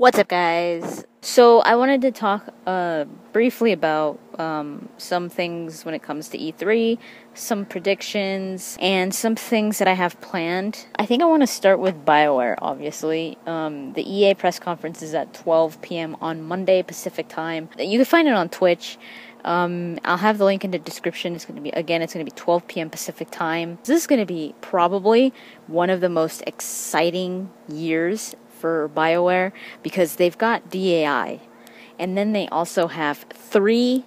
What's up, guys? So I wanted to talk briefly about some things when it comes to E3, some predictions, and some things that I have planned. I think I want to start with BioWare, obviously. The EA press conference is at 12 p.m. on Monday Pacific time. You can find it on Twitch. I'll have the link in the description. It's going to be 12 p.m. Pacific time. This is going to be probably one of the most exciting years for BioWare because they've got DAI, and then they also have 3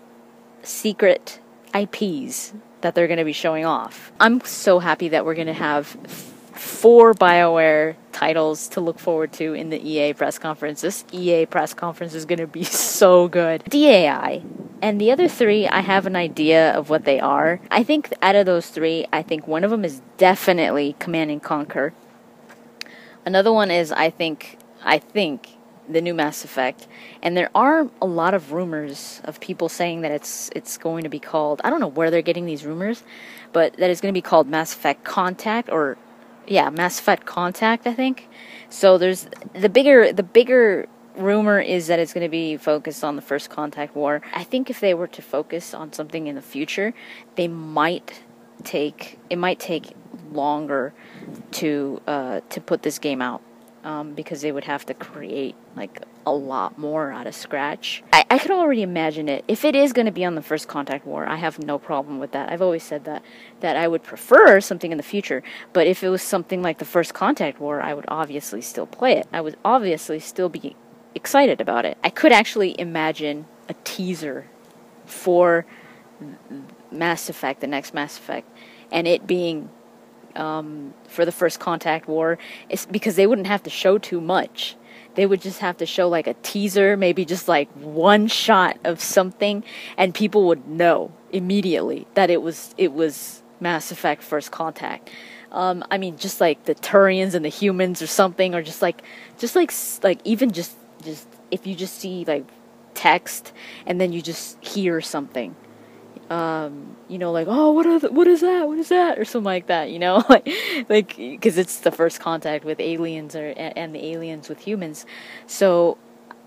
secret IPs that they're going to be showing off. I'm so happy that we're going to have 4 BioWare titles to look forward to in the EA press conference. This EA press conference is going to be so good. DAI. And the other 3, I have an idea of what they are. I think out of those 3, I think one of them is definitely Command & Conquer. Another one is, I think, the new Mass Effect. And there are a lot of rumors of people saying that it's going to be called, I don't know where they're getting these rumors, but that it's going to be called Mass Effect Contact, Mass Effect Contact, I think. So there's the bigger rumor is that it's going to be focused on the First Contact War. I think if they were to focus on something in the future, it might take longer to put this game out, because they would have to create like a lot more out of scratch. I could already imagine it. If it is going to be on the First Contact War, I have no problem with that. I've always said that I would prefer something in the future, but if it was something like the First Contact War, I would obviously still play it. I would obviously still be excited about it. I could actually imagine a teaser for Mass Effect, the next Mass Effect, and it being for the First Contact War. It's because they wouldn't have to show too much. They would just have to show like a teaser, maybe just like one shot of something, and people would know immediately that it was Mass Effect First Contact. I mean, just like the Turians and the humans or something, or just even just if you just see like text and then you just hear something. Like, oh, what is that, or something like that, like, because it's the First Contact with aliens, and the aliens with humans, so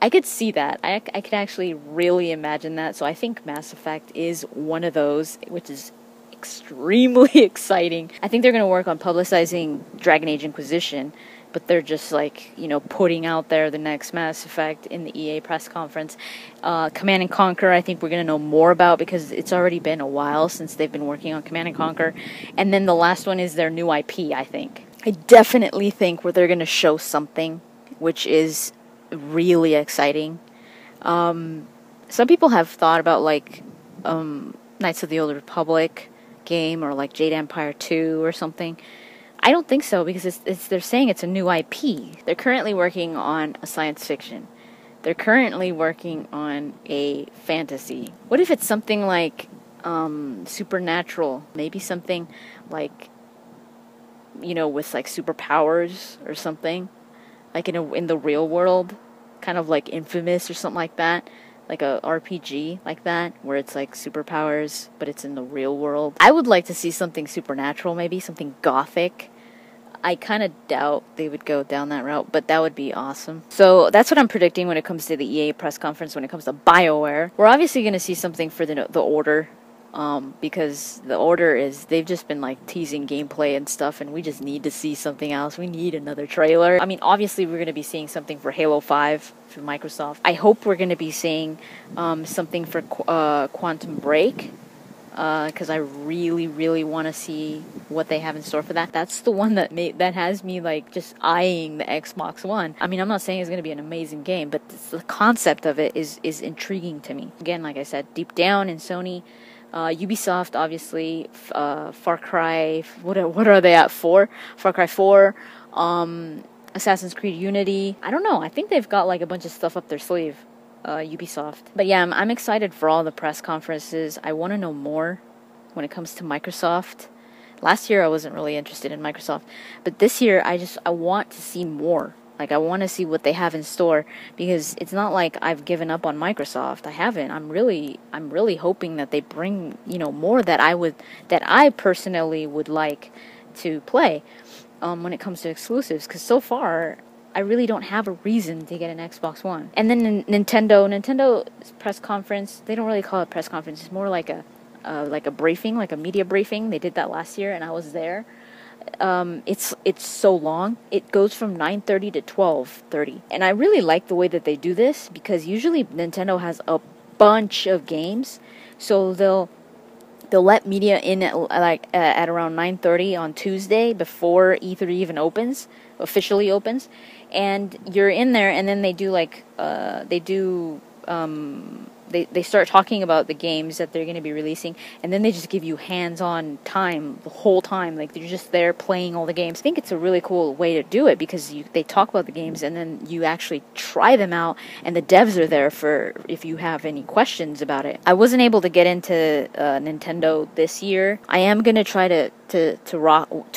I could see that. I could actually really imagine that, so I think Mass Effect is one of those, which is extremely exciting. I think they're going to work on publicizing Dragon Age Inquisition, but they're just like, putting out there the next Mass Effect in the EA press conference. Command & Conquer, I think we're going to know more about, because it's already been a while since they've been working on Command & Conquer. And then the last one is their new IP, I think. I definitely think where they're going to show something, which is really exciting. Some people have thought about, like, Knights of the Old Republic game, or like Jade Empire 2 or something. I don't think so, because they're saying it's a new IP. They're currently working on a science fiction. They're currently working on a fantasy. What if it's something like supernatural? Maybe something like, with like superpowers or something, like in the real world, kind of like Infamous or something like that. Like a RPG like that, where it's like superpowers, but it's in the real world. I would like to see something supernatural, maybe something gothic. I kind of doubt they would go down that route, but that would be awesome. So that's what I'm predicting when it comes to the EA press conference, when it comes to BioWare. We're obviously going to see something for the Order, because the Order they've just been like teasing gameplay and stuff, and we just need to see something else. We need another trailer. I mean, obviously we're going to be seeing something for Halo 5 from Microsoft. I hope we're going to be seeing something for Quantum Break, because I really, really want to see what they have in store for that. That's the one that has me like just eyeing the Xbox One. I mean, I'm not saying it's going to be an amazing game, but the concept of it is intriguing to me. Again, like I said, deep down in Sony, Ubisoft, obviously, Far Cry, what are they at, 4? Far Cry 4, Assassin's Creed Unity. I don't know, I think they've got like a bunch of stuff up their sleeve, Ubisoft. But yeah, I'm excited for all the press conferences. I want to know more when it comes to Microsoft. Last year I wasn't really interested in Microsoft, but this year I want to see more. Like, I want to see what they have in store, because it's not like I've given up on Microsoft. I haven't. I'm really hoping that they bring, more that I personally would like to play when it comes to exclusives, because so far I really don't have a reason to get an Xbox One. And then Nintendo's press conference, they don't really call it press conference. It's more like a briefing, like a media briefing. They did that last year, and I was there. It's so long. It goes from 9:30 to 12:30, and I really like the way that they do this, because usually Nintendo has a bunch of games, so they'll let media in at around 9:30 on Tuesday before E3 even officially opens, and you're in there, and then they start talking about the games that they're going to be releasing, and then they just give you hands-on time the whole time. Like, they're just there playing all the games. I think it's a really cool way to do it, because they talk about the games, and then you actually try them out, and the devs are there for if you have any questions about it. I wasn't able to get into Nintendo this year. I am going to try to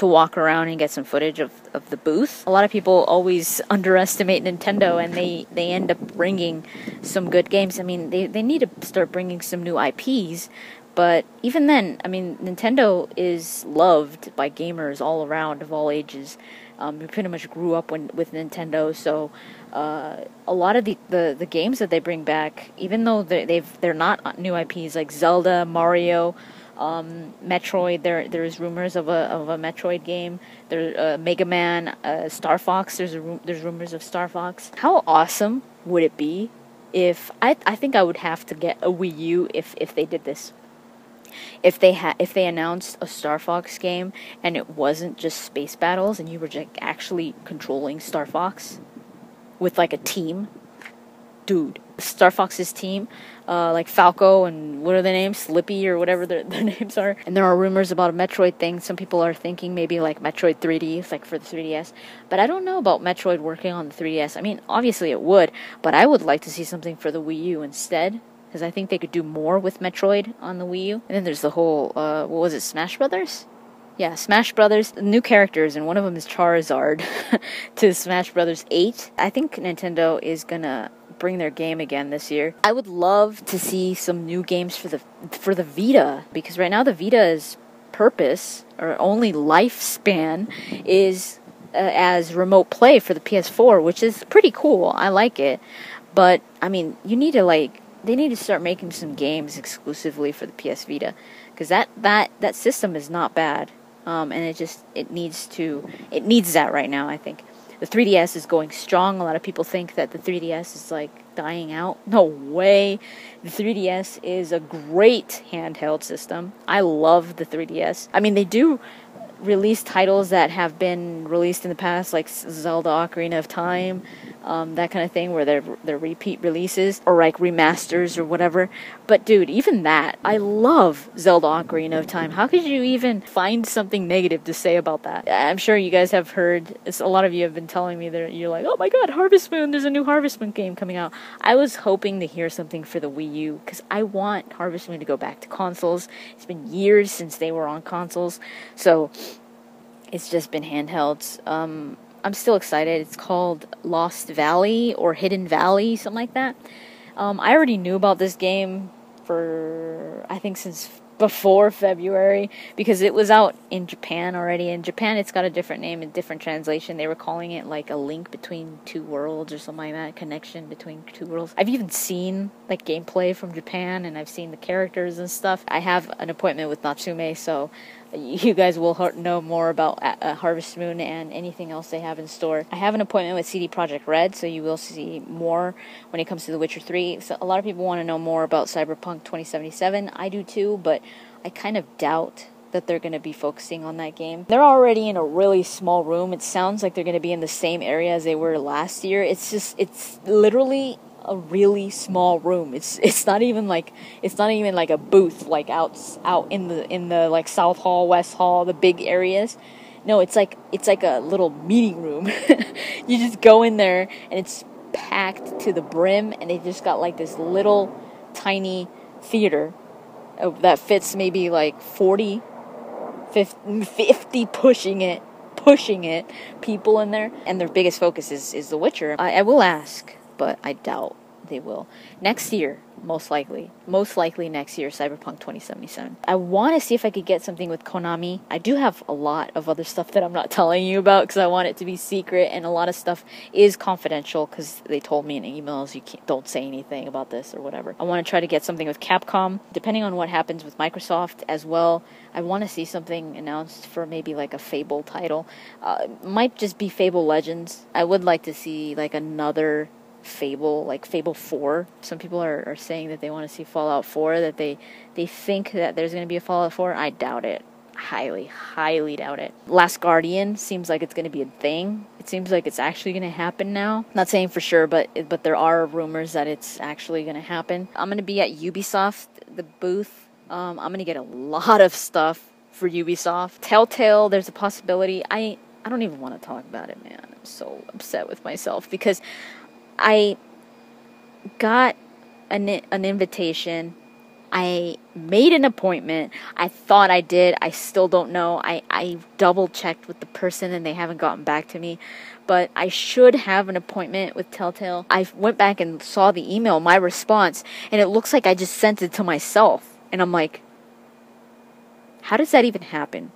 walk around and get some footage of the booth. A lot of people always underestimate Nintendo, and they end up bringing some good games. I mean, they need to start bringing some new IPs, but even then, I mean, Nintendo is loved by gamers all around, of all ages. We pretty much grew up with Nintendo, so a lot of the games that they bring back, even though they're not new IPs, like Zelda, Mario, Metroid. There's rumors of a Metroid game. There, Mega Man, Star Fox. There's rumors of Star Fox. How awesome would it be if I think I would have to get a Wii U if they did this. If they announced a Star Fox game and it wasn't just space battles, and you were just actually controlling Star Fox with like a team. Dude, Star Fox's team, like Falco and what are their names? Slippy or whatever their names are. And there are rumors about a Metroid thing. Some people are thinking maybe like Metroid 3D, like for the 3DS. But I don't know about Metroid working on the 3DS. I mean, obviously it would, but I would like to see something for the Wii U instead, because I think they could do more with Metroid on the Wii U. And then there's the whole, what was it, Smash Brothers? Yeah, Smash Brothers, new characters, and one of them is Charizard to Smash Brothers 8. I think Nintendo is gonna bring their game again this year. I would love to see some new games for the Vita, because right now the Vita's purpose, or only lifespan, is as remote play for the PS4, which is pretty cool. I like it. But, I mean, they need to start making some games exclusively for the PS Vita, because that system is not bad. And it needs that right now, I think. The 3DS is going strong. A lot of people think that the 3DS is like dying out. No way. The 3DS is a great handheld system. I love the 3DS. I mean, they do release titles that have been released in the past, like Zelda Ocarina of Time, that kind of thing, where they're repeat releases or like remasters or whatever. But dude, even that, I love Zelda Ocarina of Time. How could you even find something negative to say about that? I'm sure you guys have heard, a lot of you have been telling me that you're like, oh my god, Harvest Moon, there's a new Harvest Moon game coming out. I was hoping to hear something for the Wii U, because I want Harvest Moon to go back to consoles. It's been years since they were on consoles, so it's just been handhelds. I'm still excited. It's called Lost Valley or Hidden Valley, something like that. I already knew about this game for, I think, since before February, because it was out in Japan already. In Japan, it's got a different name, a different translation. They were calling it like a link between two worlds or something like that, connection between two worlds. I've even seen like gameplay from Japan, and I've seen the characters and stuff. I have an appointment with Natsume, so you guys will know more about Harvest Moon and anything else they have in store. I have an appointment with CD Projekt Red, so you will see more when it comes to The Witcher 3. So a lot of people want to know more about Cyberpunk 2077. I do too, but I kind of doubt that they're going to be focusing on that game. They're already in a really small room. It sounds like they're going to be in the same area as they were last year. It's literally a really small room. It's not even like a booth like out in the like South Hall, West Hall, the big areas. No, it's like a little meeting room. You just go in there and it's packed to the brim, and they just got like this little tiny theater that fits maybe like 40, 50 pushing it people in there, and their biggest focus is The Witcher. I will ask, but I doubt they will. Next year, most likely next year, Cyberpunk 2077. I want to see if I could get something with Konami. I do have a lot of other stuff that I'm not telling you about because I want it to be secret, and a lot of stuff is confidential because they told me in emails don't say anything about this or whatever. I want to try to get something with Capcom, depending on what happens with Microsoft as well. I want to see something announced for maybe like a Fable title. Might just be Fable Legends. I would like to see like another Fable, like Fable 4. Some people are saying that they want to see Fallout 4, that they think that there's going to be a Fallout 4. I doubt it. Highly doubt it. Last Guardian seems like it's going to be a thing. It seems like it's actually going to happen now. Not saying for sure, but there are rumors that it's actually going to happen. I'm going to be at Ubisoft, the booth. I'm going to get a lot of stuff for Ubisoft. Telltale, there's a possibility. I don't even want to talk about it, man. I'm so upset with myself because I got an invitation. I made an appointment. I thought I did. I still don't know. I double checked with the person and they haven't gotten back to me. But I should have an appointment with Telltale. I went back and saw the email, my response, and it looks like I just sent it to myself. And I'm like, how does that even happen?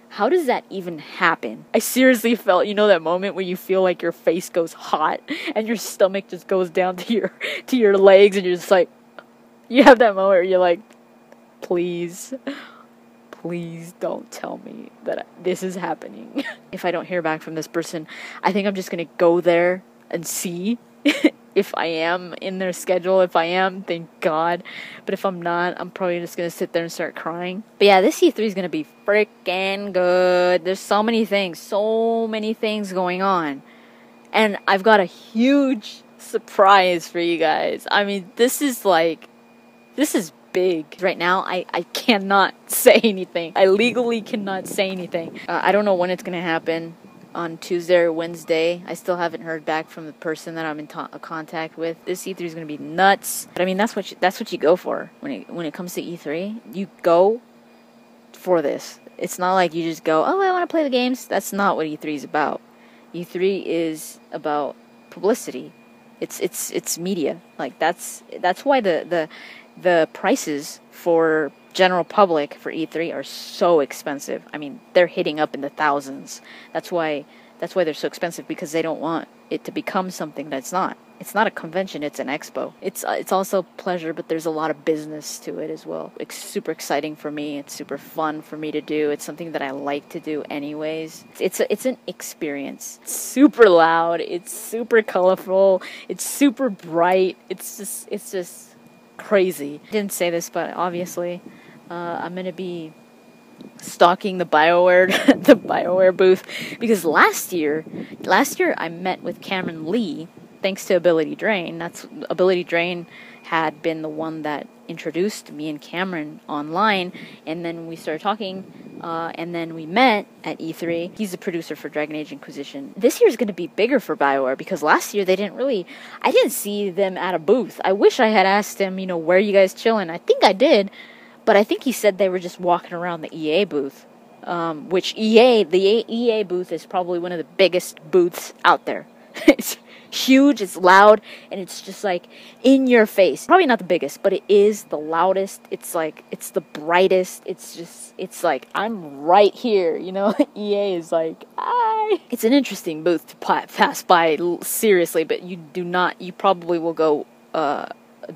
How does that even happen? I seriously felt, you know, that moment where you feel like your face goes hot and your stomach just goes down to your legs, and you're just like, you have that moment where you're like, please don't tell me that this is happening. If I don't hear back from this person, I think I'm just gonna go there and see if I am in their schedule. If I am, thank God. But if I'm not, I'm probably just going to sit there and start crying. But yeah, this E3 is going to be freaking good. There's so many things going on. And I've got a huge surprise for you guys. I mean, this is big. Right now, I cannot say anything. I legally cannot say anything. I don't know when it's going to happen. On Tuesday or Wednesday. I still haven't heard back from the person that I'm in contact with. This E3 is going to be nuts. But I mean, that's what you go for when it comes to E3. You go for this. It's not like you just go, oh, I want to play the games. That's not what E3 is about. E3 is about publicity. It's media. Like that's why the prices for general public for E3 are so expensive. I mean, they're hitting up in the thousands. That's why they're so expensive, because they don't want it to become something that's not. It's not a convention, it's an expo. It's also pleasure, but there's a lot of business to it as well. It's super exciting for me. It's super fun for me to do. It's something that I like to do anyways. It's an experience. It's super loud. It's super colorful. It's super bright. It's just crazy. I didn't say this, but obviously I'm gonna be stalking the BioWare booth, because last year I met with Cameron Lee thanks to Ability Drain. Ability Drain had been the one that introduced me and Cameron online, and then we started talking, and then we met at E3. He's the producer for Dragon Age Inquisition. This year's going to be bigger for BioWare, because last year I didn't see them at a booth. I wish I had asked him, where are you guys chilling? I think I did, but I think he said they were just walking around the EA booth, which the EA booth is probably one of the biggest booths out there. It's huge, it's loud, and it's just like in your face. Probably not the biggest, but it is the loudest. It's like, it's the brightest. It's like, I'm right here, EA is like, ah. It's an interesting booth to pass by, seriously, but you probably will go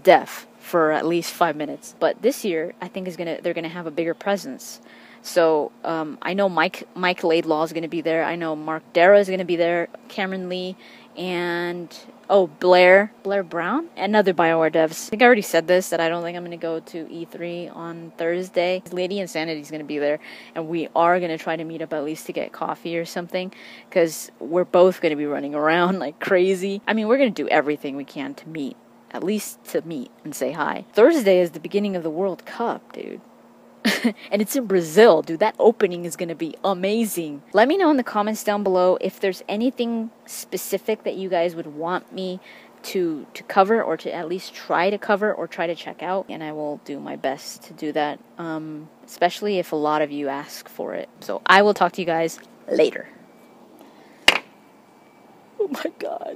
deaf for at least 5 minutes. But this year, I think they're gonna have a bigger presence. So I know Mike Laidlaw is going to be there. I know Mark Dara is going to be there. Cameron Lee, and Blair Brown, and other BioWare devs. I think I already said this, that I don't think I'm going to go to E3 on Thursday. Lady Insanity is going to be there, and we are going to try to meet up at least to get coffee or something, because we're both going to be running around like crazy. I mean, we're going to do everything we can to meet, at least to meet and say hi. Thursday is the beginning of the World Cup, dude. And it's in Brazil, dude. That opening is going to be amazing. Let me know in the comments down below if there's anything specific that you guys would want me to cover, or to at least try to cover, or try to check out. And I will do my best to do that, especially if a lot of you ask for it. So I will talk to you guys later. Oh my God.